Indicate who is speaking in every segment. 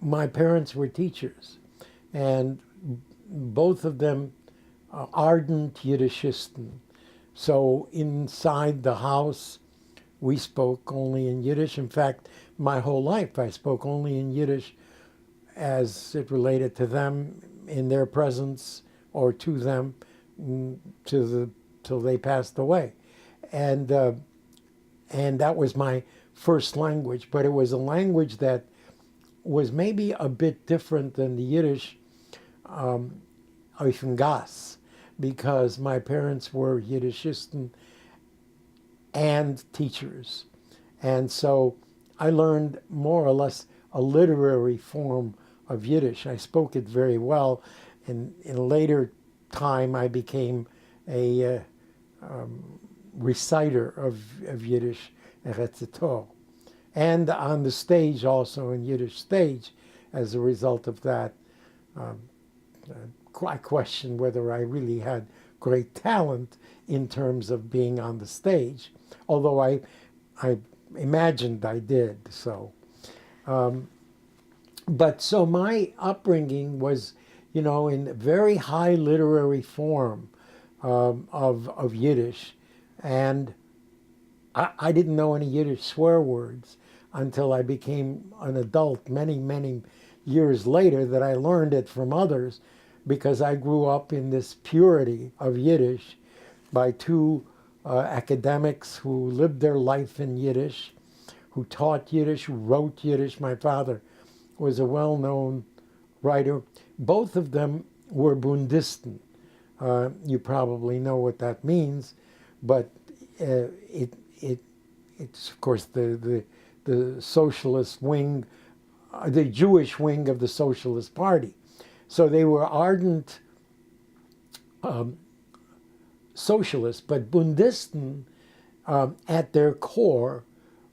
Speaker 1: my parents were teachers, and both of them ardent Yiddishisten. So inside the house, we spoke only in Yiddish. In fact, my whole life I spoke only in Yiddish as it related to them in their presence or to them till they passed away. And that was my first language, but it was a language that was maybe a bit different than the Yiddish Gas, because my parents were Yiddishisten and teachers. And so I learned more or less a literary form of Yiddish. I spoke it very well. And in a later time, I became a reciter of Yiddish, recitator. And on the stage also, in Yiddish stage, as a result of that, I question whether I really had great talent in terms of being on the stage, although I imagined I did so. But so my upbringing was, in a very high literary form of Yiddish, and I didn't know any Yiddish swear words until I became an adult many, many years later, that I learned it from others, because I grew up in this purity of Yiddish by two academics who lived their life in Yiddish, who taught Yiddish, who wrote Yiddish. My father was a well-known writer. Both of them were Bundisten. You probably know what that means, but it's of course the socialist wing, the Jewish wing of the Socialist Party. So they were ardent socialists, but Bundisten at their core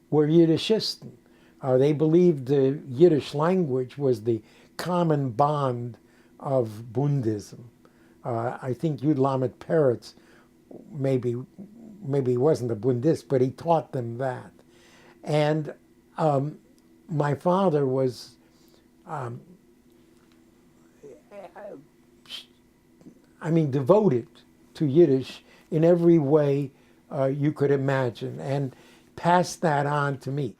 Speaker 1: were Yiddishisten. They believed the Yiddish language was the common bond of Bundism. I think Melamed Peretz maybe wasn't a Bundist, but he taught them that. And my father was devoted to Yiddish in every way you could imagine, and passed that on to me.